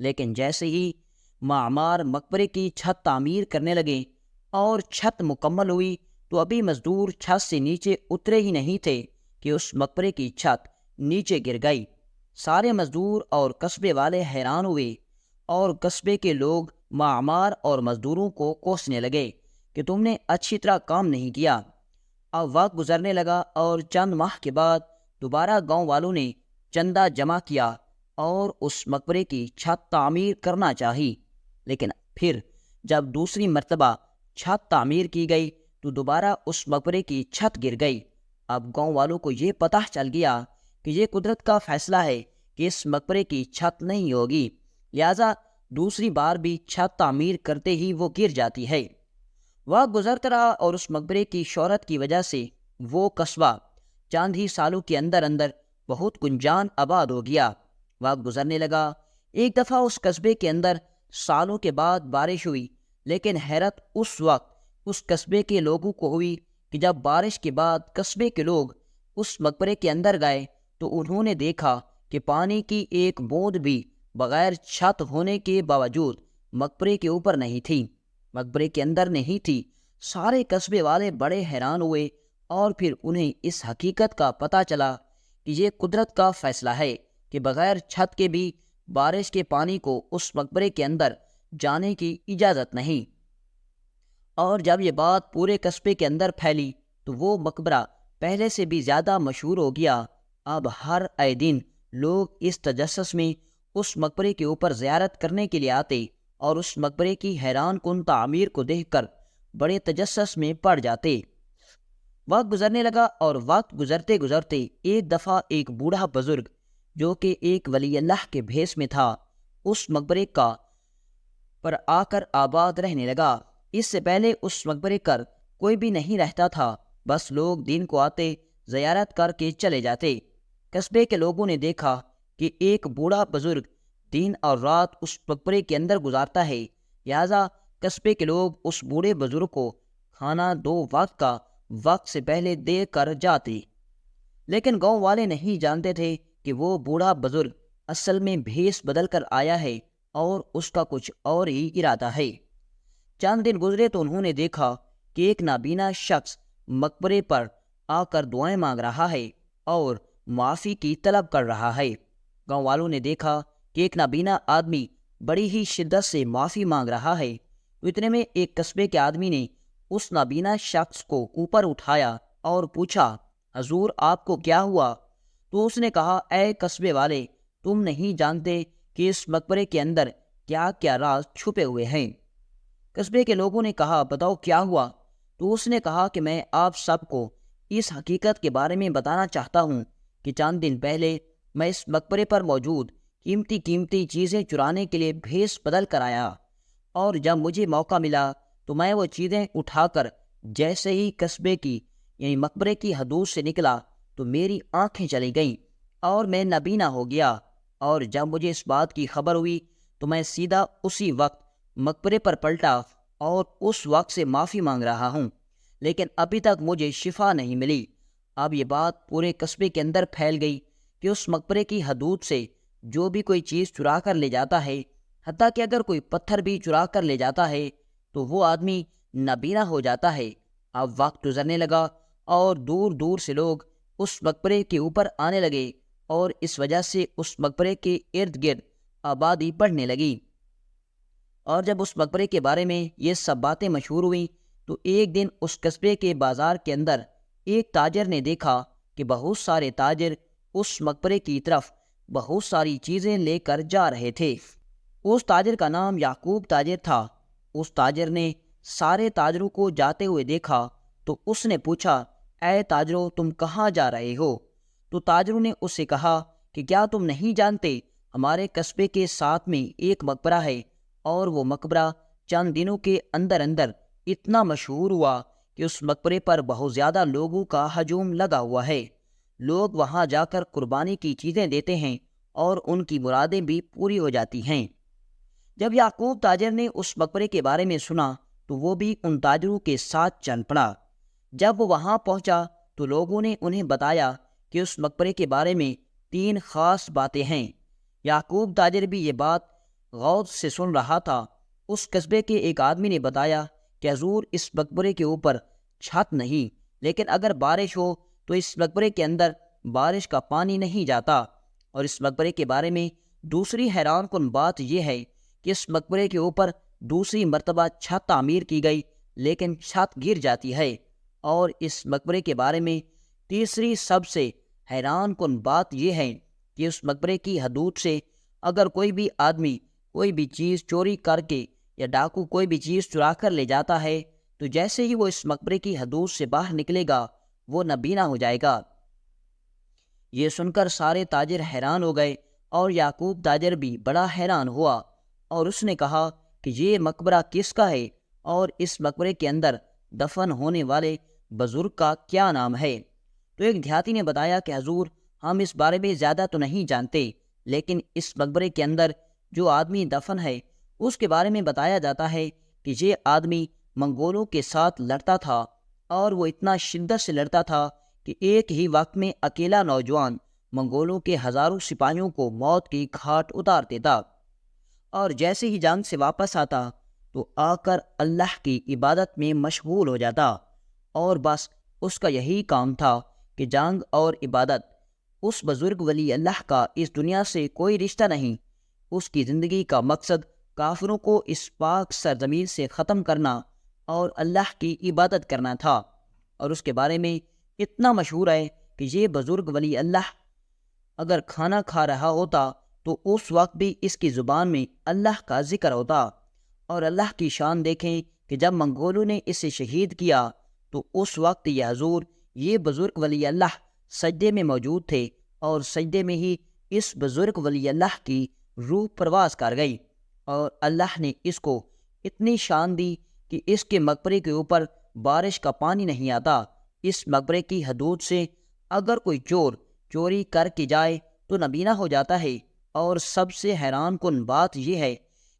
لیکن جیسے ہی معمار مقبرے کی چھت تعمیر کرنے لگے اور چھت مکمل ہوئی تو ابھی مزدور چھت سے نیچے اترے ہی نہیں تھے کہ اس مقبرے کی چھت نیچے گر گئی۔ سارے مزدور اور قصبے والے حیران ہوئے اور قصبے کے لوگ معمار اور مزدوروں کو کوسنے لگے کہ تم نے اچھی طرح کام نہیں کیا۔ اب وقت گزرنے لگا اور چند ماہ کے بعد دوبارہ گاؤں والوں نے چندہ جمع کیا اور اس مقبرے کی چھت تعمیر کرنا چاہی، لیکن پھر جب دوسری مرتبہ چھت تعمیر کی گئی تو دوبارہ اس مقبرے کی چھت گر گئی۔ اب گاؤں والوں کو یہ پتہ چل گیا کہ یہ قدرت کا فیصلہ ہے کہ اس مقبرے کی چھت نہیں ہوگی، لہٰذا دوسری بار بھی چھت تعمیر کرتے ہی وہ گر جاتی ہے۔ وقت گزرتا رہا اور اس مقبرے کی شہرت کی وجہ سے وہ قصبہ چند ہی سالوں کے اندر اندر بہت گنجان آباد ہو گیا۔ وقت گزرنے لگا، ایک دفعہ اس قصبے کے اندر سالوں کے بعد بارش ہوئی، لیکن حیرت اس وقت اس قصبے کے لوگوں کو ہوئی کہ جب بارش کے بعد قصبے کے لوگ اس مقبرے کے اندر گئے تو انہوں نے دیکھا کہ پانی کی ایک بوند بھی بغیر چھت ہونے کے باوجود مقبرے کے اوپر نہیں تھی، مقبرے کے اندر نہیں تھی۔ سارے قصبے والے بڑے حیران ہوئے اور پھر انہیں اس حقیقت کا پتہ چلا کہ یہ قدرت کا فیصلہ ہے کہ بغیر چھت کے بھی بارش کے پانی کو اس مقبرے کے اندر جانے کی اجازت نہیں۔ اور جب یہ بات پورے قصبے کے اندر پھیلی تو وہ مقبرہ پہلے سے بھی زیادہ مشہور ہو گیا۔ اب ہر اے دن لوگ اس تجسس میں اس مقبرے کے اوپر زیارت کرنے کے لیے آتے اور اس مقبرے کی حیران کن تعمیر کو دیکھ کر بڑے تجسس میں پڑ جاتے۔ وقت گزرنے لگا اور وقت گزرتے گزرتے ایک دفعہ ایک بوڑھا بزرگ جو کہ ایک ولی اللہ کے بھیس میں تھا اس مقبرے کا پر آ کر آباد رہنے لگا۔ اس سے پہلے اس مقبرے پر کوئی بھی نہیں رہتا تھا، بس لوگ دن کو آتے زیارت کر کے چلے جاتے۔ قصبے کے لوگوں نے دیکھا کہ ایک بوڑھا بزرگ دن اور رات اس مقبرے کے اندر گزارتا ہے، لہٰذا قصبے کے لوگ اس بوڑھے بزرگ کو کھانا 2 وقت کا وقت سے پہلے دے کر جاتے، لیکن گاؤں والے نہیں جانتے تھے کہ وہ بوڑھا بزرگ اصل میں بھیس بدل کر آیا ہے اور اس کا کچھ اور ہی ارادہ ہے۔ چند دن گزرے تو انہوں نے دیکھا کہ ایک نابینا شخص مقبرے پر آ کر دعائیں مانگ رہا ہے اور معافی کی طلب کر رہا ہے۔ گاؤں والوں نے دیکھا کہ ایک نابینا آدمی بڑی ہی شدت سے معافی مانگ رہا ہے۔ اتنے میں ایک قصبے کے آدمی نے اس نابینا شخص کو اوپر اٹھایا اور پوچھا، حضور آپ کو کیا ہوا؟ تو اس نے کہا، اے قصبے والے، تم نہیں جانتے کہ اس مقبرے کے اندر کیا کیا راز چھپے ہوئے ہیں۔ قصبے کے لوگوں نے کہا، بتاؤ کیا ہوا؟ تو اس نے کہا کہ میں آپ سب کو اس حقیقت کے بارے میں بتانا چاہتا ہوں کہ چند دن پہلے میں اس مقبرے پر موجود قیمتی چیزیں چرانے کے لیے بھیس بدل کر آیا، اور جب مجھے موقع ملا تو میں وہ چیزیں اٹھا کر جیسے ہی قصبے کی یعنی مقبرے کی حدود سے نکلا تو میری آنکھیں چلی گئیں اور میں نابینا ہو گیا، اور جب مجھے اس بات کی خبر ہوئی تو میں سیدھا اسی وقت مقبرے پر پلٹا اور اس وقت سے معافی مانگ رہا ہوں، لیکن ابھی تک مجھے شفا نہیں ملی۔ اب یہ بات پورے قصبے کے اندر پھیل گئی کہ اس مقبرے کی حدود سے جو بھی کوئی چیز چرا کر لے جاتا ہے، حتیٰ کہ اگر کوئی پتھر بھی چرا کر لے جاتا ہے تو وہ آدمی نابینا ہو جاتا ہے۔ اب وقت گزرنے لگا اور دور دور سے لوگ اس مقبرے کے اوپر آنے لگے اور اس وجہ سے اس مقبرے کے ارد گرد آبادی بڑھنے لگی۔ اور جب اس مقبرے کے بارے میں یہ سب باتیں مشہور ہوئیں تو ایک دن اس قصبے کے بازار کے اندر ایک تاجر نے دیکھا کہ بہت سارے تاجر اس مقبرے کی طرف بہت ساری چیزیں لے کر جا رہے تھے۔ اس تاجر کا نام یعقوب تاجر تھا۔ اس تاجر نے سارے تاجروں کو جاتے ہوئے دیکھا تو اس نے پوچھا، اے تاجروں، تم کہاں جا رہے ہو؟ تو تاجروں نے اس سے کہا کہ کیا تم نہیں جانتے ہمارے قصبے کے ساتھ میں ایک مقبرہ ہے، اور وہ مقبرہ چند دنوں کے اندر اندر اتنا مشہور ہوا کہ اس مقبرے پر بہت زیادہ لوگوں کا ہجوم لگا ہوا ہے۔ لوگ وہاں جا کر قربانی کی چیزیں دیتے ہیں اور ان کی مرادیں بھی پوری ہو جاتی ہیں۔ جب یعقوب تاجر نے اس مقبرے کے بارے میں سنا تو وہ بھی ان تاجروں کے ساتھ چل پڑا۔ جب وہ وہاں پہنچا تو لوگوں نے انہیں بتایا کہ اس مقبرے کے بارے میں 3 خاص باتیں ہیں۔ یعقوب تاجر بھی یہ بات غور سے سن رہا تھا، اس قصبے کے ایک آدمی نے بتایا کہ حضور اس مقبرے کے اوپر چھت نہیں، لیکن اگر بارش ہو تو اس مقبرے کے اندر بارش کا پانی نہیں جاتا۔ اور اس مقبرے کے بارے میں دوسری حیران کن بات یہ ہے کہ اس مقبرے کے اوپر دوسری مرتبہ چھت تعمیر کی گئی لیکن چھت گر جاتی ہے۔ اور اس مقبرے کے بارے میں تیسری سب سے حیران کن بات یہ ہے کہ اس مقبرے کی حدود سے اگر کوئی بھی آدمی کوئی بھی چیز چوری کر کے یا ڈاکو کوئی بھی چیز چرا کر لے جاتا ہے تو جیسے ہی وہ اس مقبرے کی حدود سے باہر نکلے گا وہ نابینا ہو جائے گا۔ یہ سن کر سارے تاجر حیران ہو گئے اور یعقوب تاجر بھی بڑا حیران ہوا، اور اس نے کہا کہ یہ مقبرہ کس کا ہے اور اس مقبرے کے اندر دفن ہونے والے بزرگ کا کیا نام ہے؟ تو ایک دیہاتی نے بتایا کہ حضور ہم اس بارے میں زیادہ تو نہیں جانتے، لیکن اس مقبرے کے اندر جو آدمی دفن ہے اس کے بارے میں بتایا جاتا ہے کہ یہ آدمی منگولوں کے ساتھ لڑتا تھا، اور وہ اتنا شدت سے لڑتا تھا کہ ایک ہی وقت میں اکیلا نوجوان منگولوں کے ہزاروں سپاہیوں کو موت کی گھاٹ اتار دیتا، اور جیسے ہی جنگ سے واپس آتا تو آ کر اللہ کی عبادت میں مشغول ہو جاتا، اور بس اس کا یہی کام تھا کہ جنگ اور عبادت۔ اس بزرگ ولی اللہ کا اس دنیا سے کوئی رشتہ نہیں، اس کی زندگی کا مقصد کافروں کو اس پاک سرزمین سے ختم کرنا اور اللہ کی عبادت کرنا تھا۔ اور اس کے بارے میں اتنا مشہور ہے کہ یہ بزرگ ولی اللہ اگر کھانا کھا رہا ہوتا تو اس وقت بھی اس کی زبان میں اللہ کا ذکر ہوتا۔ اور اللہ کی شان دیکھیں کہ جب منگولوں نے اسے شہید کیا تو اس وقت یہ حضور یہ بزرگ ولی اللہ سجدے میں موجود تھے، اور سجدے میں ہی اس بزرگ ولی اللہ کی روح پرواز کر گئی، اور اللہ نے اس کو اتنی شان دی کہ اس کے مقبرے کے اوپر بارش کا پانی نہیں آتا۔ اس مقبرے کی حدود سے اگر کوئی چور چوری کر کے جائے تو نابینا ہو جاتا ہے۔ اور سب سے حیران کن بات یہ ہے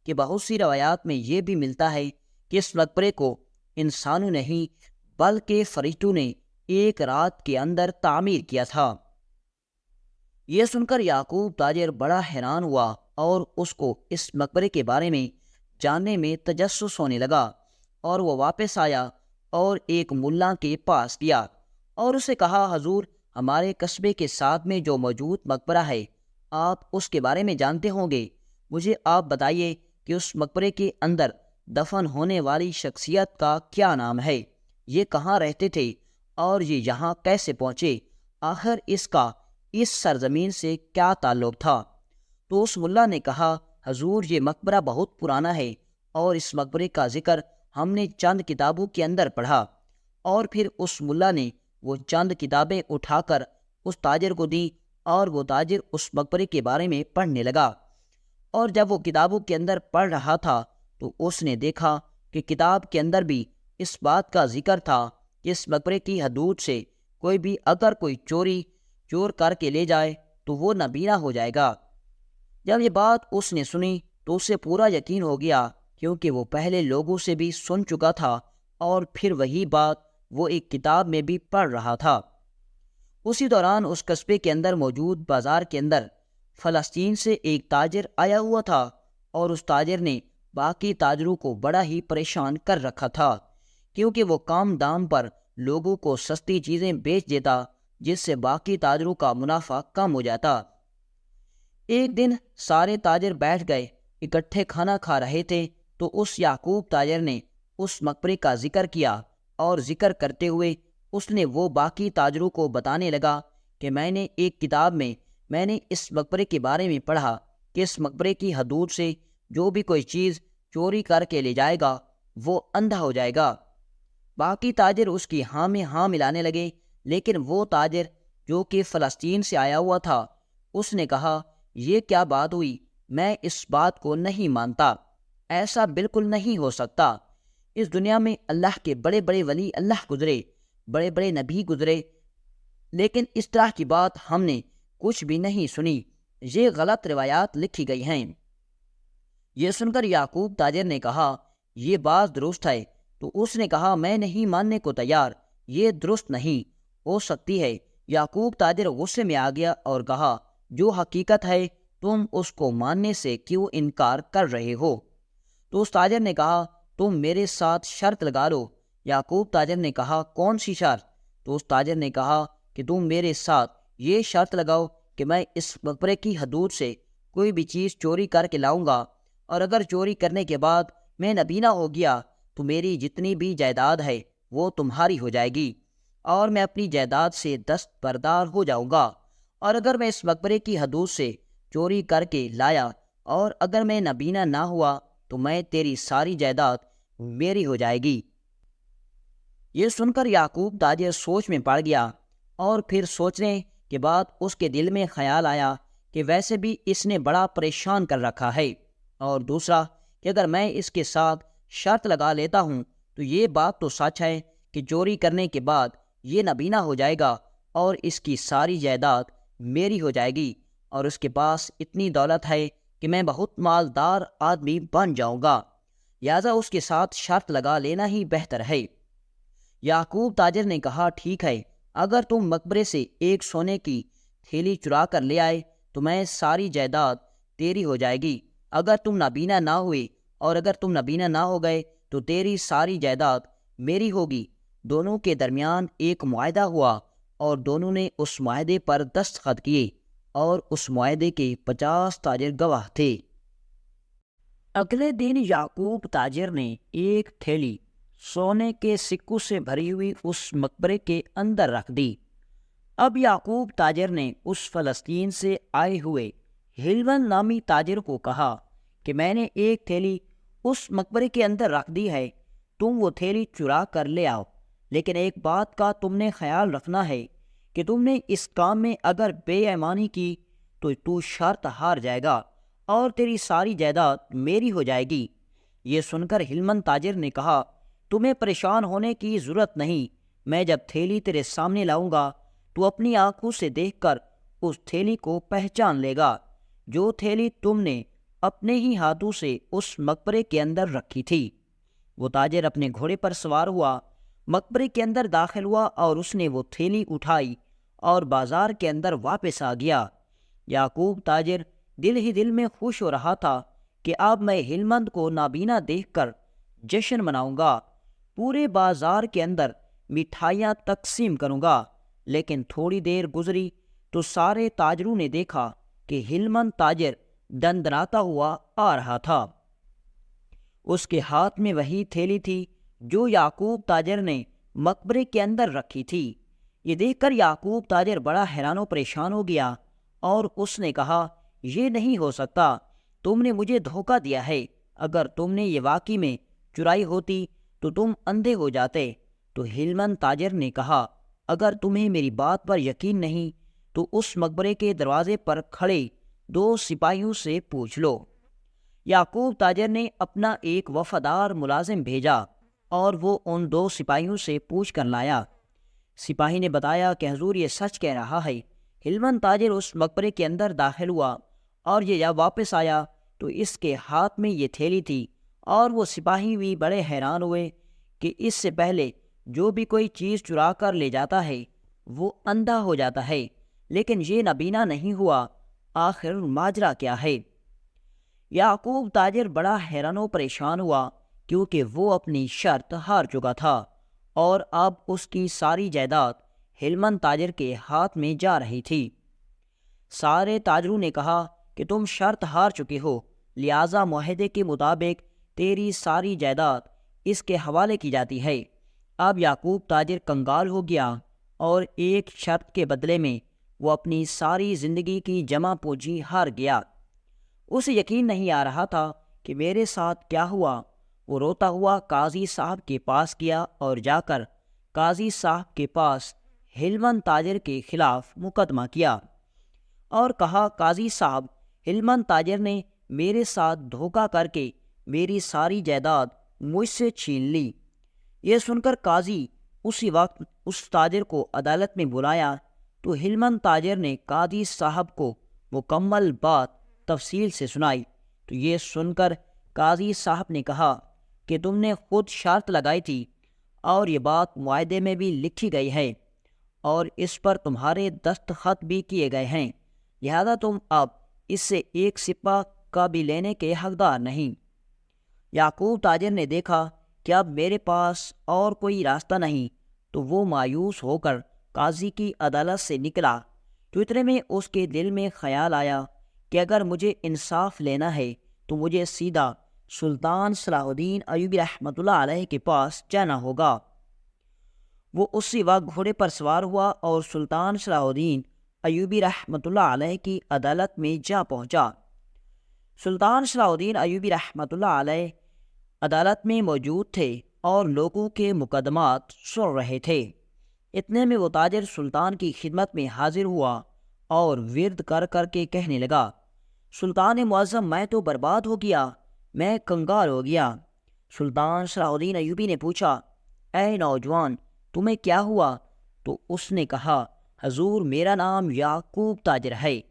کہ بہت سی روایات میں یہ بھی ملتا ہے کہ اس مقبرے کو انسانوں نے ہی بلکہ فرشتوں نے ایک رات کے اندر تعمیر کیا تھا۔ یہ سن کر یعقوب تاجر بڑا حیران ہوا اور اس کو اس مقبرے کے بارے میں جاننے میں تجسس ہونے لگا، اور وہ واپس آیا اور ایک ملا کے پاس گیا اور اسے کہا، حضور ہمارے قصبے کے ساتھ میں جو موجود مقبرہ ہے آپ اس کے بارے میں جانتے ہوں گے، مجھے آپ بتائیے کہ اس مقبرے کے اندر دفن ہونے والی شخصیت کا کیا نام ہے، یہ کہاں رہتے تھے اور یہ یہاں کیسے پہنچے، آخر اس کا اس سرزمین سے کیا تعلق تھا؟ تو اس ملا نے کہا، حضور یہ مقبرہ بہت پرانا ہے اور اس مقبرے کا ذکر ہم نے چند کتابوں کے اندر پڑھا۔ اور پھر اس ملا نے وہ چند کتابیں اٹھا کر اس تاجر کو دی، اور وہ تاجر اس مقبرے کے بارے میں پڑھنے لگا، اور جب وہ کتابوں کے اندر پڑھ رہا تھا تو اس نے دیکھا کہ کتاب کے اندر بھی اس بات کا ذکر تھا کہ اس مقبرے کی حدود سے کوئی بھی اگر کوئی چور کر کے لے جائے تو وہ نابینا ہو جائے گا۔ جب یہ بات اس نے سنی تو اسے پورا یقین ہو گیا، کیونکہ وہ پہلے لوگوں سے بھی سن چکا تھا اور پھر وہی بات وہ ایک کتاب میں بھی پڑھ رہا تھا۔ اسی دوران اس قصبے کے اندر موجود بازار کے اندر فلسطین سے ایک تاجر آیا ہوا تھا، اور اس تاجر نے باقی تاجروں کو بڑا ہی پریشان کر رکھا تھا، کیونکہ وہ کم دام پر لوگوں کو سستی چیزیں بیچ دیتا جس سے باقی تاجروں کا منافع کم ہو جاتا۔ ایک دن سارے تاجر بیٹھ گئے اکٹھے کھانا کھا رہے تھے تو اس یعقوب تاجر نے اس مقبرے کا ذکر کیا، اور ذکر کرتے ہوئے اس نے وہ باقی تاجروں کو بتانے لگا کہ میں نے ایک کتاب میں نے اس مقبرے کے بارے میں پڑھا کہ اس مقبرے کی حدود سے جو بھی کوئی چیز چوری کر کے لے جائے گا وہ اندھا ہو جائے گا۔ باقی تاجر اس کی ہاں میں ہاں ملانے لگے، لیکن وہ تاجر جو کہ فلسطین سے آیا ہوا تھا اس نے کہا، یہ کیا بات ہوئی، میں اس بات کو نہیں مانتا، ایسا بالکل نہیں ہو سکتا۔ اس دنیا میں اللہ کے بڑے بڑے ولی اللہ گزرے، بڑے بڑے نبی گزرے، لیکن اس طرح کی بات ہم نے کچھ بھی نہیں سنی، یہ غلط روایات لکھی گئی ہیں۔ یہ سن کر یعقوب تاجر نے کہا، یہ بات درست ہے۔ تو اس نے کہا، میں نہیں ماننے کو تیار، یہ درست نہیں ہو سکتی ہے۔ یعقوب تاجر غصے میں آ گیا اور کہا، جو حقیقت ہے تم اس کو ماننے سے کیوں انکار کر رہے ہو؟ تو اس تاجر نے کہا تم میرے ساتھ شرط لگا لو۔ یعقوب تاجر نے کہا کون سی شرط؟ تو اس تاجر نے کہا کہ تم میرے ساتھ یہ شرط لگاؤ کہ میں اس مقبرے کی حدود سے کوئی بھی چیز چوری کر کے لاؤں گا، اور اگر چوری کرنے کے بعد میں نابینا ہو گیا تو میری جتنی بھی جائیداد ہے وہ تمہاری ہو جائے گی، اور میں اپنی جائیداد سے دستبردار ہو جاؤں گا۔ اور اگر میں اس مقبرے کی حدود سے چوری کر کے لایا اور اگر میں نابینا نہ ہوا تو میں تیری ساری جائیداد میری ہو جائے گی۔ یہ سن کر یعقوب تاجر سوچ میں پڑ گیا، اور پھر سوچنے کے بعد اس کے دل میں خیال آیا کہ ویسے بھی اس نے بڑا پریشان کر رکھا ہے، اور دوسرا کہ اگر میں اس کے ساتھ شرط لگا لیتا ہوں تو یہ بات تو سچ ہے کہ چوری کرنے کے بعد یہ نابینا ہو جائے گا اور اس کی ساری جائیداد میری ہو جائے گی، اور اس کے پاس اتنی دولت ہے کہ میں بہت مالدار آدمی بن جاؤں گا، لہذا اس کے ساتھ شرط لگا لینا ہی بہتر ہے۔ یعقوب تاجر نے کہا ٹھیک ہے، اگر تم مقبرے سے ایک سونے کی تھیلی چرا کر لے آئے تو میں ساری جائیداد تیری ہو جائے گی، اگر تم نابینا نہ ہوئے اور اگر تم نابینا نہ ہو گئے تو تیری ساری جائیداد میری ہوگی۔ دونوں کے درمیان ایک معاہدہ ہوا اور دونوں نے اس معاہدے پر دستخط کیے، اور اس معاہدے کے 50 تاجر گواہ تھے۔ اگلے دن یعقوب تاجر نے ایک تھیلی سونے کے سکوں سے بھری ہوئی اس مقبرے کے اندر رکھ دی۔ اب یعقوب تاجر نے اس فلسطین سے آئے ہوئے ہلون نامی تاجر کو کہا کہ میں نے ایک تھیلی اس مقبرے کے اندر رکھ دی ہے، تم وہ تھیلی چرا کر لے آؤ، لیکن ایک بات کا تم نے خیال رکھنا ہے کہ تم نے اس کام میں اگر بے ایمانی کی تو تو شرط ہار جائے گا اور تیری ساری جائیداد میری ہو جائے گی۔ یہ سن کر ہلمن تاجر نے کہا تمہیں پریشان ہونے کی ضرورت نہیں، میں جب تھیلی تیرے سامنے لاؤں گا تو اپنی آنکھوں سے دیکھ کر اس تھیلی کو پہچان لے گا، جو تھیلی تم نے اپنے ہی ہاتھوں سے اس مقبرے کے اندر رکھی تھی۔ وہ تاجر اپنے گھوڑے پر سوار ہوا، مقبرے کے اندر داخل ہوا اور اس نے وہ تھیلی اٹھائی اور بازار کے اندر واپس آ گیا۔ یعقوب تاجر دل ہی دل میں خوش ہو رہا تھا کہ اب میں ہلمند کو نابینا دیکھ کر جشن مناؤں گا، پورے بازار کے اندر مٹھائیاں تقسیم کروں گا۔ لیکن تھوڑی دیر گزری تو سارے تاجروں نے دیکھا کہ ہلمند تاجر دندناتا ہوا آ رہا تھا۔ اس کے ہاتھ میں وہی تھیلی تھی جو یعقوب تاجر نے مقبرے کے اندر رکھی تھی۔ یہ دیکھ کر یعقوب تاجر بڑا حیران و پریشان ہو گیا، اور اس نے کہا یہ نہیں ہو سکتا، تم نے مجھے دھوکہ دیا ہے، اگر تم نے یہ واقعی میں چرائی ہوتی تو تم اندھے ہو جاتے۔ تو ہلمن تاجر نے کہا اگر تمہیں میری بات پر یقین نہیں تو اس مقبرے کے دروازے پر کھڑے 2 سپاہیوں سے پوچھ لو۔ یعقوب تاجر نے اپنا ایک وفادار ملازم بھیجا اور وہ ان 2 سپاہیوں سے پوچھ کر لایا۔ سپاہی نے بتایا کہ حضور یہ سچ کہہ رہا ہے۔ ہلمن تاجر اس مقبرے کے اندر داخل ہوا اور یہ جب واپس آیا تو اس کے ہاتھ میں یہ تھیلی تھی، اور وہ سپاہی بھی بڑے حیران ہوئے کہ اس سے پہلے جو بھی کوئی چیز چرا کر لے جاتا ہے وہ اندھا ہو جاتا ہے، لیکن یہ نابینا نہیں ہوا، آخر ماجرا کیا ہے؟ یعقوب تاجر بڑا حیران و پریشان ہوا کیونکہ وہ اپنی شرط ہار چکا تھا اور اب اس کی ساری جائیداد ہلمن تاجر کے ہاتھ میں جا رہی تھی۔ سارے تاجروں نے کہا کہ تم شرط ہار چکے ہو، لہٰذا معاہدے کے مطابق تیری ساری جائیداد اس کے حوالے کی جاتی ہے۔ اب یعقوب تاجر کنگال ہو گیا اور ایک شرط کے بدلے میں وہ اپنی ساری زندگی کی جمع پونجی ہار گیا۔ اسے یقین نہیں آ رہا تھا کہ میرے ساتھ کیا ہوا۔ وہ روتا ہوا قاضی صاحب کے پاس گیا اور جا کر قاضی صاحب کے پاس ہلمن تاجر کے خلاف مقدمہ کیا اور کہا قاضی صاحب، ہلمن تاجر نے میرے ساتھ دھوکہ کر کے میری ساری جائیداد مجھ سے چھین لی۔ یہ سن کر قاضی اسی وقت اس تاجر کو عدالت میں بلایا تو ہلمن تاجر نے قاضی صاحب کو مکمل بات تفصیل سے سنائی۔ تو یہ سن کر قاضی صاحب نے کہا کہ تم نے خود شرط لگائی تھی اور یہ بات معاہدے میں بھی لکھی گئی ہے اور اس پر تمہارے دستخط بھی کیے گئے ہیں، لہذا تم اب اس سے ایک سپہ کا بھی لینے کے حقدار نہیں۔ یعقوب تاجر نے دیکھا کہ اب میرے پاس اور کوئی راستہ نہیں، تو وہ مایوس ہو کر قاضی کی عدالت سے نکلا۔ تو اتنے میں اس کے دل میں خیال آیا کہ اگر مجھے انصاف لینا ہے تو مجھے سیدھا سلطان صلاح الدین ایوبی رحمۃ اللہ علیہ کے پاس جانا ہوگا۔ وہ اسی وقت گھوڑے پر سوار ہوا اور سلطان صلاح الدین ایوبی رحمۃ اللہ علیہ کی عدالت میں جا پہنچا۔ سلطان صلاح الدین ایوبی رحمۃ اللہ علیہ عدالت میں موجود تھے اور لوگوں کے مقدمات سن رہے تھے۔ اتنے میں وہ تاجر سلطان کی خدمت میں حاضر ہوا اور ورد کر کر کے کہنے لگا، سلطان معظم، میں تو برباد ہو گیا، میں کنگال ہو گیا۔ سلطان صلاح الدین ایوبی نے پوچھا، اے نوجوان، تمہیں کیا ہوا؟ تو اس نے کہا، حضور، میرا نام یعقوب تاجر ہے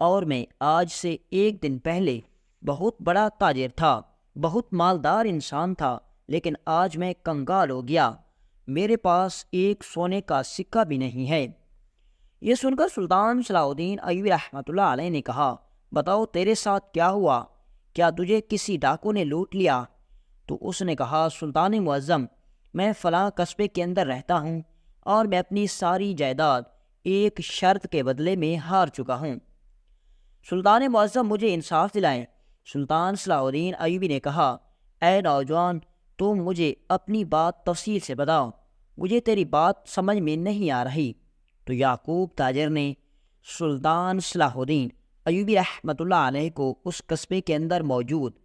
اور میں آج سے ایک دن پہلے بہت بڑا تاجر تھا، بہت مالدار انسان تھا، لیکن آج میں کنگال ہو گیا، میرے پاس ایک سونے کا سکہ بھی نہیں ہے۔ یہ سن کر سلطان صلاح الدین ایوبی رحمۃ اللہ علیہ نے کہا، بتاؤ تیرے ساتھ کیا ہوا؟ کیا تجھے کسی ڈاکو نے لوٹ لیا؟ تو اس نے کہا، سلطان معظم، میں فلاں قصبے کے اندر رہتا ہوں اور میں اپنی ساری جائیداد ایک شرط کے بدلے میں ہار چکا ہوں۔ سلطان معظم، مجھے انصاف دلائیں۔ سلطان صلاح الدین ایوبی نے کہا، اے نوجوان، تم مجھے اپنی بات تفصیل سے بتاؤ، مجھے تیری بات سمجھ میں نہیں آ رہی۔ تو یعقوب تاجر نے سلطان صلاح الدین ایوبی رحمۃ اللہ علیہ کو اس قصبے کے اندر موجود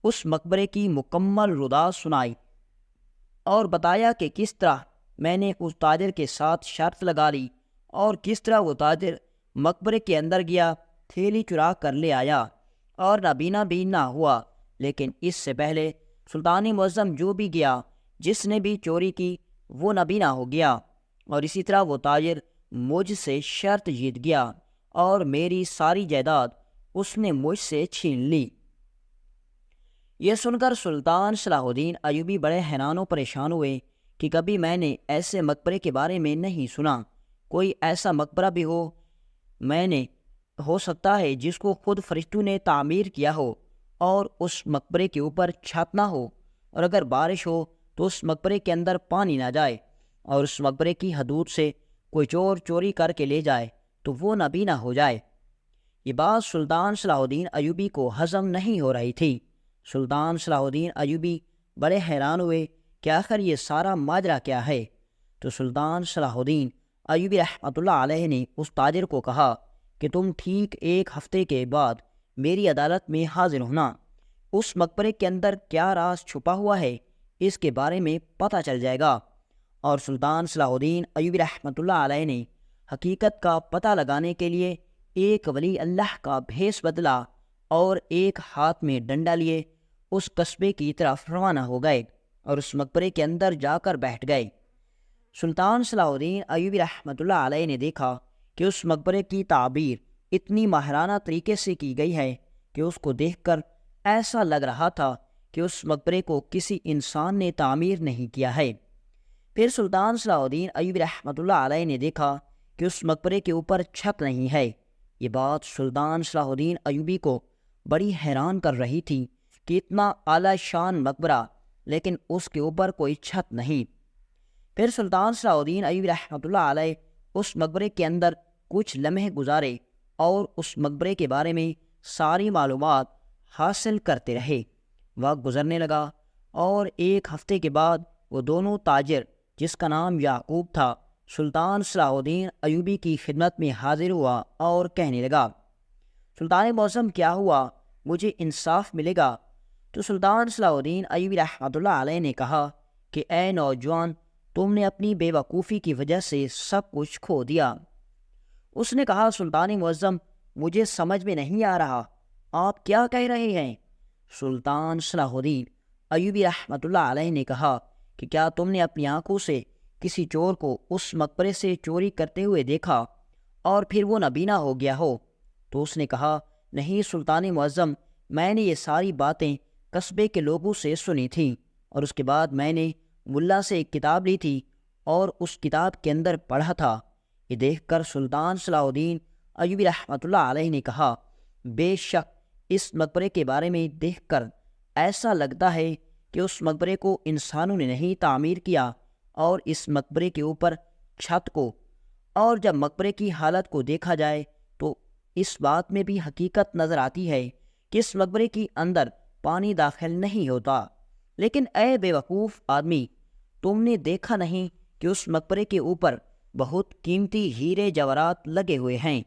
اس مقبرے کی مکمل ردا سنائی اور بتایا کہ کس طرح میں نے اس تاجر کے ساتھ شرط لگا لی اور کس طرح وہ تاجر مقبرے کے اندر گیا، تھیلی چرا کر لے آیا اور نابینا بھی نہ ہوا۔ لیکن اس سے پہلے سلطان معظم، جو بھی گیا، جس نے بھی چوری کی، وہ نابینا ہو گیا، اور اسی طرح وہ تاجر مجھ سے شرط جیت گیا اور میری ساری جائیداد اس نے مجھ سے چھین لی۔ یہ سن کر سلطان صلاح الدین ایوبی بڑے حیران و پریشان ہوئے کہ کبھی میں نے ایسے مقبرے کے بارے میں نہیں سنا۔ کوئی ایسا مقبرہ بھی ہو سکتا ہے جس کو خود فرشتوں نے تعمیر کیا ہو اور اس مقبرے کے اوپر چھت نہ ہو، اور اگر بارش ہو تو اس مقبرے کے اندر پانی نہ جائے، اور اس مقبرے کی حدود سے کوئی چور چوری کر کے لے جائے تو وہ نابینا ہو جائے۔ یہ بات سلطان صلاح الدین ایوبی کو ہضم نہیں ہو رہی تھی۔ سلطان صلاح الدین ایوبی بڑے حیران ہوئے کہ آخر یہ سارا ماجرا کیا ہے۔ تو سلطان صلاح الدین ایوبی رحمۃ اللہ علیہ نے اس تاجر کو کہا کہ تم ٹھیک ایک ہفتے کے بعد میری عدالت میں حاضر ہونا۔ اس مقبرے کے اندر کیا راز چھپا ہوا ہے، اس کے بارے میں پتہ چل جائے گا۔ اور سلطان صلاح الدین ایوبی رحمۃ اللہ علیہ نے حقیقت کا پتہ لگانے کے لیے ایک ولی اللہ کا بھیس بدلا اور ایک ہاتھ میں ڈنڈا لیے اس قصبے کی طرف روانہ ہو گئے اور اس مقبرے کے اندر جا کر بیٹھ گئے۔ سلطان صلاح الدین ایوبی رحمۃ اللہ علیہ نے دیکھا کہ اس مقبرے کی تعبیر اتنی ماہرانہ طریقے سے کی گئی ہے کہ اس کو دیکھ کر ایسا لگ رہا تھا کہ اس مقبرے کو کسی انسان نے تعمیر نہیں کیا ہے۔ پھر سلطان صلاح الدین ایوبی رحمۃ اللہ علیہ نے دیکھا کہ اس مقبرے کے اوپر چھت نہیں ہے۔ یہ بات سلطان صلاح الدین ایوبی کو بڑی حیران کر رہی تھی کہ اتنا اعلیٰ شان مقبرہ لیکن اس کے اوپر کوئی چھت نہیں۔ پھر سلطان صلاح الدین ایوبی رحمۃ اللہ علیہ اس مقبرے کے اندر کچھ لمحے گزارے اور اس مقبرے کے بارے میں ساری معلومات حاصل کرتے رہے۔ وقت گزرنے لگا اور ایک ہفتے کے بعد وہ دونوں تاجر، جس کا نام یعقوب تھا، سلطان صلاح الدین ایوبی کی خدمت میں حاضر ہوا اور کہنے لگا، سلطان معظم، کیا ہوا؟ مجھے انصاف ملے گا؟ تو سلطان صلاح الدین ایوبی رحمۃ اللہ علیہ نے کہا کہ اے نوجوان، تم نے اپنی بے وقوفی کی وجہ سے سب کچھ کھو دیا۔ اس نے کہا، سلطان معظم، مجھے سمجھ میں نہیں آ رہا، آپ کیا کہہ رہے ہیں؟ سلطان صلاح الدین ایوبی رحمۃ اللہ علیہ نے کہا کہ کیا تم نے اپنی آنکھوں سے کسی چور کو اس مقبرے سے چوری کرتے ہوئے دیکھا اور پھر وہ نابینا ہو گیا ہو؟ تو اس نے کہا، نہیں سلطان معظم، میں نے یہ ساری باتیں قصبے کے لوگوں سے سنی تھیں، اور اس کے بعد میں نے ملا سے ایک کتاب لی تھی اور اس کتاب کے اندر پڑھا تھا۔ یہ دیکھ کر سلطان صلاح الدین ایوبی رحمۃ اللہ علیہ نے کہا بے شک اس مقبرے کے بارے میں دیکھ کر ایسا لگتا ہے کہ اس مقبرے کو انسانوں نے نہیں تعمیر کیا، اور اس مقبرے کے اوپر چھت کو، اور جب مقبرے کی حالت کو دیکھا جائے تو اس بات میں بھی حقیقت نظر آتی ہے کہ اس مقبرے کے اندر پانی داخل نہیں ہوتا۔ لیکن اے بے وقوف آدمی، تم نے دیکھا نہیں کہ اس مقبرے کے اوپر بہت قیمتی ہیرے جواہرات لگے ہوئے ہیں،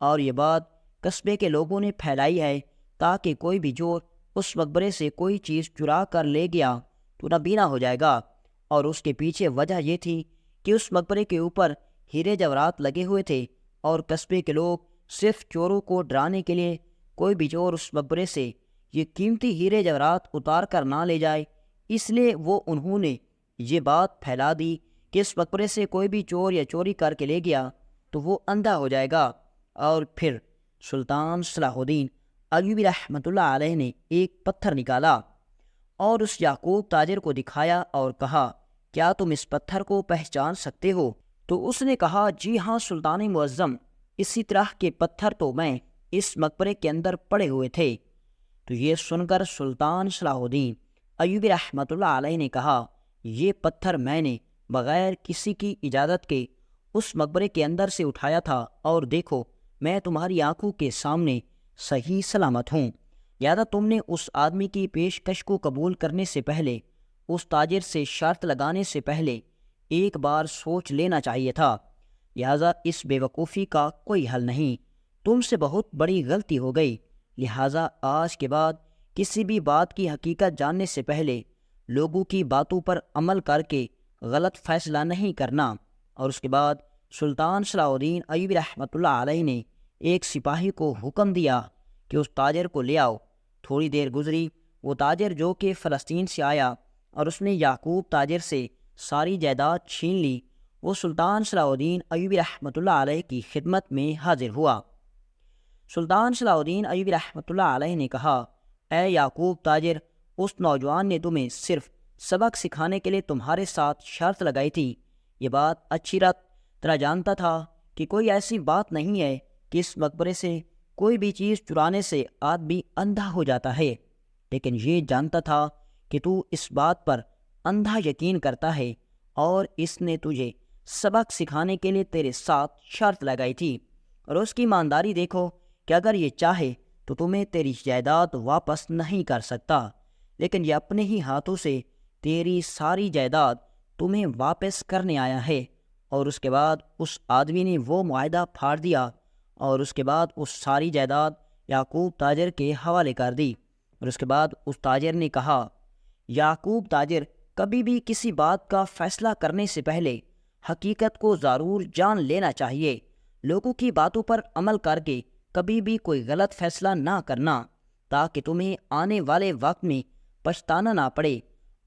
اور یہ بات قصبے کے لوگوں نے پھیلائی ہے تاکہ کوئی بھی چور اس مقبرے سے کوئی چیز چرا کر لے گیا تو نابینا ہو جائے گا۔ اور اس کے پیچھے وجہ یہ تھی کہ اس مقبرے کے اوپر ہیرے جواہرات لگے ہوئے تھے، اور قصبے کے لوگ صرف چوروں کو ڈرانے کے لیے کوئی بھی چور اس مقبرے سے یہ قیمتی ہیرے جواہرات اتار کر نہ لے جائے، اس لیے انہوں نے یہ بات پھیلا دی کہ اس مقبرے سے کوئی بھی چور یا چوری کر کے لے گیا تو وہ اندھا ہو جائے گا۔ اور پھر سلطان صلاح الدین ایوبی رحمۃ اللہ علیہ نے ایک پتھر نکالا اور اس یعقوب تاجر کو دکھایا اور کہا، کیا تم اس پتھر کو پہچان سکتے ہو؟ تو اس نے کہا، جی ہاں سلطان معظم، اسی طرح کے پتھر تو میں اس مقبرے کے اندر پڑے ہوئے تھے۔ تو یہ سن کر سلطان صلاح الدین ایوبی رحمۃ اللہ علیہ نے کہا، یہ پتھر میں نے بغیر کسی کی اجازت کے اس مقبرے کے اندر سے اٹھایا تھا، اور دیکھو میں تمہاری آنکھوں کے سامنے صحیح سلامت ہوں۔ لہذا تم نے اس آدمی کی پیشکش کو قبول کرنے سے پہلے، اس تاجر سے شرط لگانے سے پہلے ایک بار سوچ لینا چاہیے تھا۔ لہذا اس بے وقوفی کا کوئی حل نہیں، تم سے بہت بڑی غلطی ہو گئی۔ لہذا آج کے بعد کسی بھی بات کی حقیقت جاننے سے پہلے لوگوں کی باتوں پر عمل کر کے غلط فیصلہ نہیں کرنا۔ اور اس کے بعد سلطان صلاح الدین ایوبی رحمۃ اللہ علیہ نے ایک سپاہی کو حکم دیا کہ اس تاجر کو لے آؤ۔ تھوڑی دیر گزری، وہ تاجر جو کہ فلسطین سے آیا اور اس نے یعقوب تاجر سے ساری جائیداد چھین لی، وہ سلطان صلاح الدین ایوبی رحمۃ اللہ علیہ کی خدمت میں حاضر ہوا۔ سلطان صلاح الدین ایوبی رحمۃ اللہ علیہ نے کہا، اے یعقوب تاجر، اس نوجوان نے تمہیں صرف سبق سکھانے کے لیے تمہارے ساتھ شرط لگائی تھی۔ یہ بات اچھی طرح جانتا تھا کہ کوئی ایسی بات نہیں ہے کہ اس مقبرے سے کوئی بھی چیز چرانے سے آدمی اندھا ہو جاتا ہے، لیکن یہ جانتا تھا کہ تو اس بات پر اندھا یقین کرتا ہے، اور اس نے تجھے سبق سکھانے کے لیے تیرے ساتھ شرط لگائی تھی۔ اور اس کی ایمانداری دیکھو کہ اگر یہ چاہے تو تمہیں تیری جائیداد واپس نہیں کر سکتا، لیکن یہ اپنے ہی ہاتھوں سے تیری ساری جائیداد تمہیں واپس کرنے آیا ہے۔ اور اس کے بعد اس آدمی نے وہ معاہدہ پھاڑ دیا، اور اس کے بعد اس ساری جائیداد یعقوب تاجر کے حوالے کر دی۔ اور اس کے بعد اس تاجر نے کہا، یعقوب تاجر، کبھی بھی کسی بات کا فیصلہ کرنے سے پہلے حقیقت کو ضرور جان لینا چاہیے۔ لوگوں کی باتوں پر عمل کر کے کبھی بھی کوئی غلط فیصلہ نہ کرنا، تاکہ تمہیں آنے والے وقت میں پچھتانا نہ پڑے۔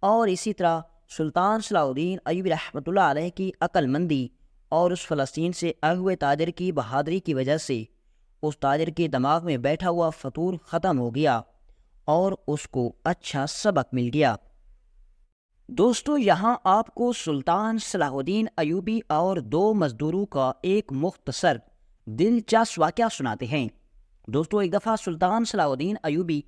اور اسی طرح سلطان صلاح الدین ایوبی رحمۃ اللہ علیہ کی عقل مندی اور اس فلسطین سے آئے ہوئے تاجر کی بہادری کی وجہ سے اس تاجر کے دماغ میں بیٹھا ہوا فطور ختم ہو گیا، اور اس کو اچھا سبق مل گیا۔ دوستو، یہاں آپ کو سلطان صلاح الدین ایوبی اور دو مزدوروں کا ایک مختصر دلچسپ واقعہ سناتے ہیں۔ دوستو، ایک دفعہ سلطان صلاح الدین ایوبی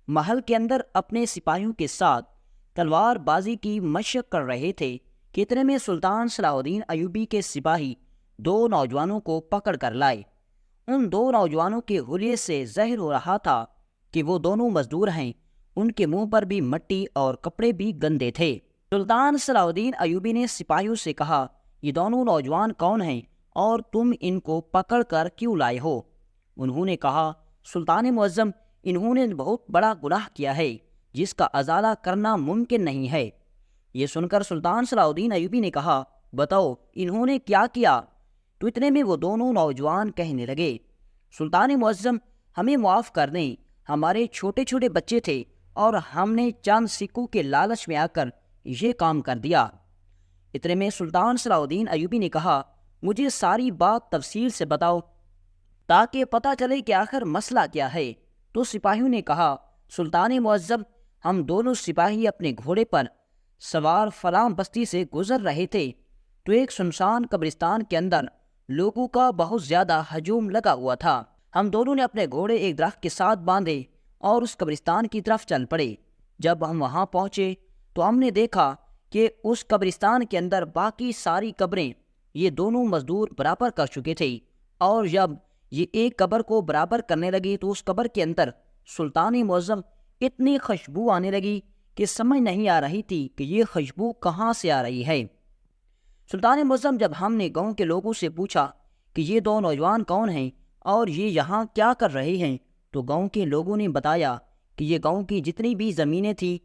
محل کے اندر اپنے سپاہیوں کے ساتھ تلوار بازی کی مشق کر رہے تھے کہ اتنے میں سلطان صلاح الدین ایوبی کے سپاہی دو نوجوانوں کو پکڑ کر لائے۔ ان دو نوجوانوں کے حلیے سے ظاہر ہو رہا تھا کہ وہ دونوں مزدور ہیں، ان کے منہ پر بھی مٹی اور کپڑے بھی گندے تھے۔ سلطان صلاح الدین ایوبی نے سپاہیوں سے کہا، یہ دونوں نوجوان کون ہیں اور تم ان کو پکڑ کر کیوں لائے ہو؟ انہوں نے کہا، سلطان معظم، انہوں نے بہت بڑا گناہ کیا ہے جس کا ازالہ کرنا ممکن نہیں ہے۔ یہ سن کر سلطان صلاح الدین ایوبی نے کہا، بتاؤ انہوں نے کیا کیا؟ تو اتنے میں وہ دونوں نوجوان کہنے لگے، سلطان معظم، ہمیں معاف کر دیں، ہمارے چھوٹے چھوٹے بچے تھے اور ہم نے چند سکوں کے لالچ میں آ کر یہ کام کر دیا۔ اتنے میں سلطان صلاح الدین ایوبی نے کہا، مجھے ساری بات تفصیل سے بتاؤ تاکہ پتہ چلے کہ آخر مسئلہ کیا ہے۔ تو سپاہیوں نے کہا، سلطان معظم، ہم دونوں سپاہی اپنے گھوڑے پر سوار فلاں بستی سے گزر رہے تھے تو ایک سنسان قبرستان کے اندر لوگوں کا بہت زیادہ ہجوم لگا ہوا تھا۔ ہم دونوں نے اپنے گھوڑے ایک درخت کے ساتھ باندھے اور اس قبرستان کی طرف چل پڑے۔ جب ہم وہاں پہنچے تو ہم نے دیکھا کہ اس قبرستان کے اندر باقی ساری قبریں یہ دونوں مزدور برابر کر چکے تھے، اور جب یہ ایک قبر کو برابر کرنے لگی تو اس قبر کے اندر سلطان معظم اتنی خوشبو آنے لگی کہ سمجھ نہیں آ رہی تھی کہ یہ خوشبو کہاں سے آ رہی ہے۔ سلطان معظم جب ہم نے گاؤں کے لوگوں سے پوچھا کہ یہ دو نوجوان کون ہیں اور یہ یہاں کیا کر رہے ہیں، تو گاؤں کے لوگوں نے بتایا کہ یہ گاؤں کی جتنی بھی زمینیں تھیں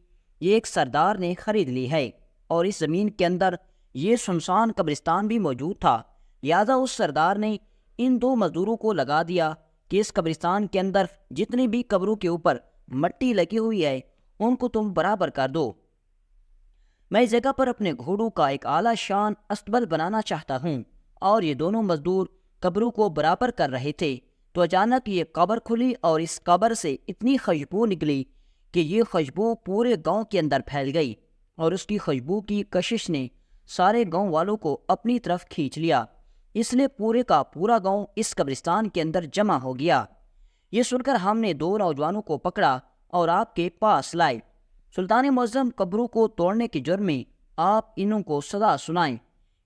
یہ ایک سردار نے خرید لی ہے، اور اس زمین کے اندر یہ سنسان قبرستان بھی موجود تھا، لہذا اس سردار نے ان دو مزدوروں کو لگا دیا کہ اس قبرستان کے اندر جتنی بھی قبروں کے اوپر مٹی لگی ہوئی ہے ان کو تم برابر کر دو۔ میں اس جگہ پر اپنے گھوڑوں کا ایک اعلیٰ شان استبل بنانا چاہتا ہوں، اور یہ دونوں مزدور قبروں کو برابر کر رہے تھے تو اچانک یہ قبر کھلی اور اس قبر سے اتنی خوشبو نکلی کہ یہ خوشبو پورے گاؤں کے اندر پھیل گئی، اور اس کی خوشبو کی کشش نے سارے گاؤں والوں کو اپنی طرف کھینچ لیا، اس لیے پورے کا پورا گاؤں اس قبرستان کے اندر جمع ہو گیا۔ یہ سن کر ہم نے دو نوجوانوں کو پکڑا اور آپ کے پاس لائے۔ سلطان معظم قبروں کو توڑنے کے جرم میں آپ انہوں کو سزا سنائیں۔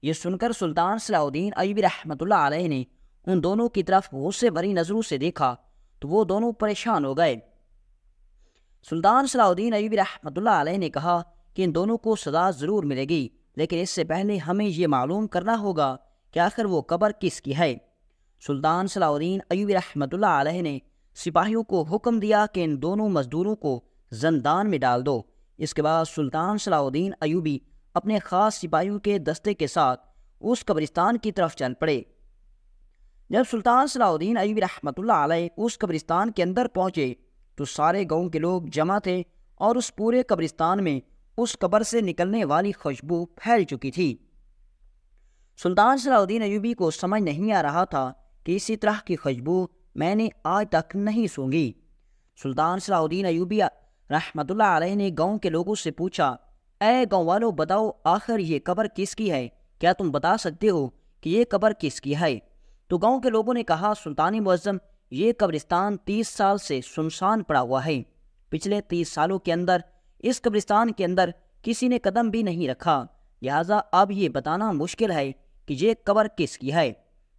یہ سن کر سلطان صلاح الدین ایوبی رحمۃ اللہ علیہ نے ان دونوں کی طرف غصے بھری نظروں سے دیکھا تو وہ دونوں پریشان ہو گئے۔ سلطان صلاح الدین ایوبی رحمۃ اللہ علیہ نے کہا کہ ان دونوں کو سزا ضرور ملے گی، لیکن اس سے پہلے ہمیں یہ معلوم کرنا ہوگا کہ آخر وہ قبر کس کی ہے۔ سلطان صلاح الدین ایوبی رحمۃ اللہ علیہ نے سپاہیوں کو حکم دیا کہ ان دونوں مزدوروں کو زندان میں ڈال دو۔ اس کے بعد سلطان صلاح الدین ایوبی اپنے خاص سپاہیوں کے دستے کے ساتھ اس قبرستان کی طرف چل پڑے۔ جب سلطان صلاح الدین ایوبی رحمۃ اللہ علیہ اس قبرستان کے اندر پہنچے تو سارے گاؤں کے لوگ جمع تھے، اور اس پورے قبرستان میں اس قبر سے نکلنے والی خوشبو پھیل چکی تھی۔ سلطان صلاح الدین ایوبی کو سمجھ نہیں آ رہا تھا کہ اسی طرح کی خوشبو میں نے آج تک نہیں سونگھی۔ سلطان صلاح الدین ایوبی رحمۃ اللہ علیہ نے گاؤں کے لوگوں سے پوچھا، اے گاؤں والو بتاؤ آخر یہ قبر کس کی ہے؟ کیا تم بتا سکتے ہو کہ یہ قبر کس کی ہے؟ تو گاؤں کے لوگوں نے کہا، سلطان معظم یہ قبرستان 30 سال سے سنسان پڑا ہوا ہے، پچھلے 30 سالوں کے اندر اس قبرستان کے اندر کسی نے قدم بھی نہیں رکھا، لہٰذا اب یہ بتانا مشکل ہے کہ یہ قبر کس کی ہے۔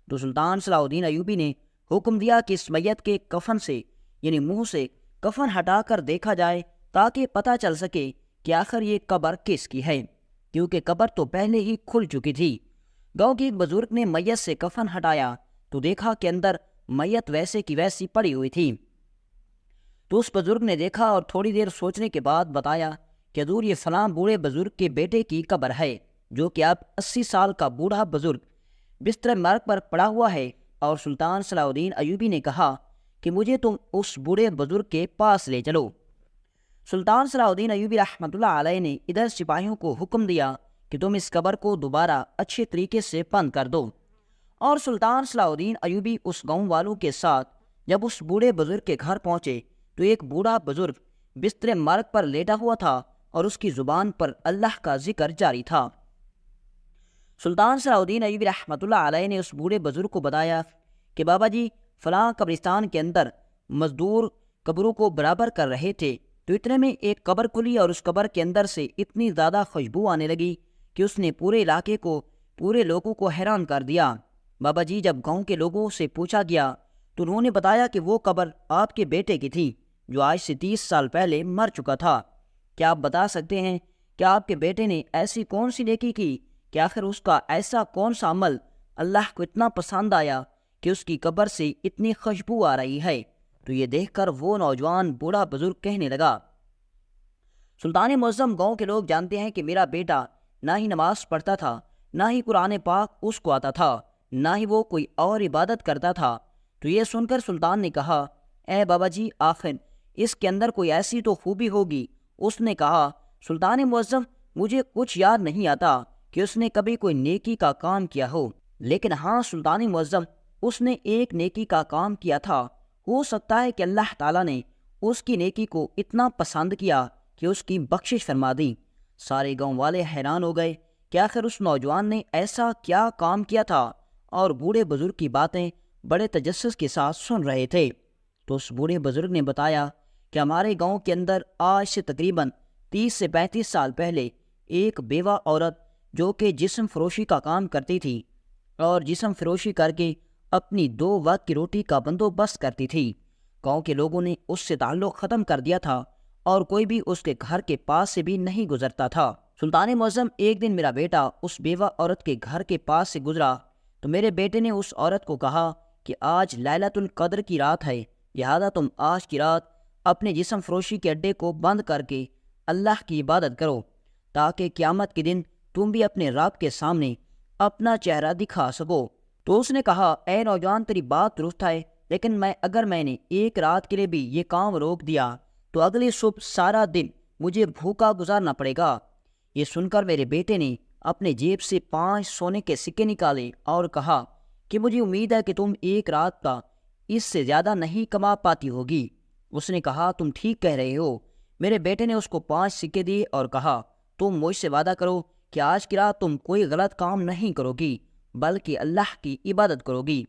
تو سلطان صلاح الدین ایوبی نے حکم دیا کہ اس میت کے کفن سے یعنی منہ سے کفن ہٹا کر دیکھا جائے تاکہ پتہ چل سکے کہ آخر یہ قبر کس کی ہے، کیونکہ قبر تو پہلے ہی کھل چکی تھی۔ گاؤں کے ایک بزرگ نے میت سے کفن ہٹایا تو دیکھا کہ اندر میت ویسے کی ویسی پڑی ہوئی تھی۔ تو اس بزرگ نے دیکھا اور تھوڑی دیر سوچنے کے بعد بتایا کہ حضور یہ فلاں بوڑھے بزرگ کے بیٹے کی قبر ہے، جو کہ اب 80 سال کا بوڑھا بزرگ بستر مرگ پر پڑا ہوا ہے۔ اور سلطان صلاح الدین ایوبی نے کہا کہ مجھے تم اس بوڑھے بزرگ کے پاس لے چلو۔ سلطان صلاح الدین ایوبی رحمۃ اللہ علیہ نے ادھر سپاہیوں کو حکم دیا کہ تم اس قبر کو دوبارہ اچھے طریقے سے بند کر دو۔ اور سلطان صلاح الدین ایوبی اس گاؤں والوں کے ساتھ جب اس بوڑھے بزرگ کے گھر پہنچے تو ایک بوڑھا بزرگ بستر مرگ پر لیٹا ہوا تھا اور اس کی زبان پر اللہ کا ذکر جاری تھا۔ سلطان صلاح الدین ایوبی رحمۃ اللہ علیہ نے اس بوڑھے بزرگ کو بتایا کہ بابا جی فلاں قبرستان کے اندر مزدور قبروں کو برابر کر رہے تھے، تو اتنے میں ایک قبر کھلی اور اس قبر کے اندر سے اتنی زیادہ خوشبو آنے لگی کہ اس نے پورے علاقے کو پورے لوگوں کو حیران کر دیا۔ بابا جی جب گاؤں کے لوگوں سے پوچھا گیا تو انہوں نے بتایا کہ وہ قبر آپ کے بیٹے کی تھی جو آج سے 30 سال پہلے مر چکا تھا۔ کیا آپ بتا سکتے ہیں کہ آپ کے بیٹے نے ایسی کون سی نیکی کی کہ آخر اس کا ایسا کون سا عمل اللہ کو اتنا پسند آیا کہ اس کی قبر سے اتنی خوشبو آ رہی ہے؟ تو یہ دیکھ کر وہ نوجوان بوڑھا بزرگ کہنے لگا، سلطان معظم گاؤں کے لوگ جانتے ہیں کہ میرا بیٹا نہ ہی نماز پڑھتا تھا، نہ ہی قرآن پاک اس کو آتا تھا، نہ ہی وہ کوئی اور عبادت کرتا تھا۔ تو یہ سن کر سلطان نے کہا، اے بابا جی آخر اس کے اندر کوئی ایسی تو خوبی ہوگی۔ اس نے کہا، سلطان معظم مجھے کچھ یاد نہیں آتا کہ اس نے کبھی کوئی نیکی کا کام کیا ہو، لیکن ہاں سلطان معظم اس نے ایک نیکی کا کام کیا تھا، ہو سکتا ہے کہ اللہ تعالیٰ نے اس کی نیکی کو اتنا پسند کیا کہ اس کی بخشش فرما دی۔ سارے گاؤں والے حیران ہو گئے کہ آخر اس نوجوان نے ایسا کیا کام کیا تھا، اور بوڑھے بزرگ کی باتیں بڑے تجسس کے ساتھ سن رہے تھے تو اس بوڑھے بزرگ نے بتایا کہ ہمارے گاؤں کے اندر آج سے تقریباً 30 سے 35 سال پہلے ایک بیوہ عورت جو کہ جسم فروشی کا کام کرتی تھی اور جسم فروشی کر کے اپنی 2 وقت کی روٹی کا بندوبست کرتی تھی، گاؤں کے لوگوں نے اس سے تعلق ختم کر دیا تھا اور کوئی بھی اس کے گھر کے پاس سے بھی نہیں گزرتا تھا۔ سلطان معظم، ایک دن میرا بیٹا اس بیوہ عورت کے گھر کے پاس سے گزرا تو میرے بیٹے نے اس عورت کو کہا کہ آج لیلۃ القدر کی رات ہے، لہذا تم آج کی رات اپنے جسم فروشی کے اڈے کو بند کر کے اللہ کی عبادت کرو تاکہ قیامت کے دن تم بھی اپنے رب کے سامنے اپنا چہرہ دکھا سکو۔ تو اس نے کہا، اے نوجوان، تیری بات درست ہے، لیکن اگر میں نے ایک رات کے لیے بھی یہ کام روک دیا تو اگلی صبح سارا دن مجھے بھوکا گزارنا پڑے گا۔ یہ سن کر میرے بیٹے نے اپنے جیب سے 5 سونے کے سکے نکالے اور کہا کہ مجھے امید ہے کہ تم ایک رات کا اس سے زیادہ نہیں کما پاتی ہوگی۔ اس نے کہا، تم ٹھیک کہہ رہے ہو۔ میرے بیٹے نے اس کو 5 سکے دیے اور کہا، تم مجھ سے وعدہ کرو کہ آج کی رات تم کوئی غلط کام نہیں کرو گی بلکہ اللہ کی عبادت کرو گی۔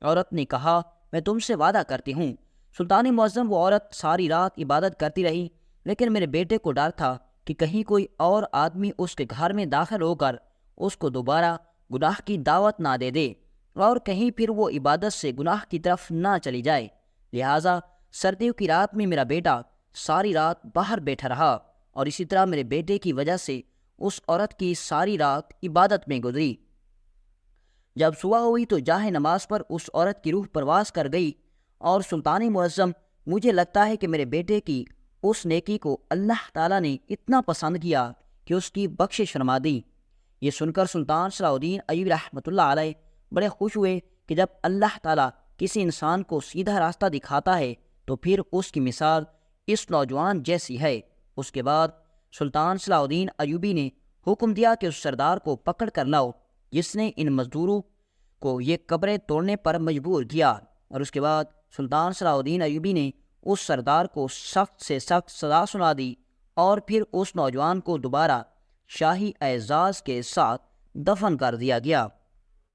عورت نے کہا، میں تم سے وعدہ کرتی ہوں۔ سلطان معظم، وہ عورت ساری رات عبادت کرتی رہی، لیکن میرے بیٹے کو ڈر تھا کہ کہیں کوئی اور آدمی اس کے گھر میں داخل ہو کر اس کو دوبارہ گناہ کی دعوت نہ دے دے اور کہیں پھر وہ عبادت سے گناہ کی طرف نہ چلی جائے، لہٰذا سردیوں کی رات میں میرا بیٹا ساری رات باہر بیٹھا رہا اور اسی طرح میرے بیٹے کی وجہ سے اس عورت کی ساری رات عبادت میں گزری۔ جب صبح ہوئی تو جاہ نماز پر اس عورت کی روح پرواز کر گئی اور سلطان معظم، مجھے لگتا ہے کہ میرے بیٹے کی اس نیکی کو اللہ تعالیٰ نے اتنا پسند کیا کہ اس کی بخشش فرما دی۔ یہ سن کر سلطان صلاح الدین ایوبی رحمۃ اللہ علیہ بڑے خوش ہوئے کہ جب اللہ تعالیٰ کسی انسان کو سیدھا راستہ دکھاتا ہے تو پھر اس کی مثال اس نوجوان جیسی ہے۔ اس کے بعد سلطان صلاح الدین ایوبی نے حکم دیا کہ اس سردار کو پکڑ کر لاؤ جس نے ان مزدوروں کو یہ قبریں توڑنے پر مجبور کیا، اور اس کے بعد سلطان صلاح الدین ایوبی نے اس سردار کو سخت سے سخت سزا سنا دی اور پھر اس نوجوان کو دوبارہ شاہی اعزاز کے ساتھ دفن کر دیا گیا۔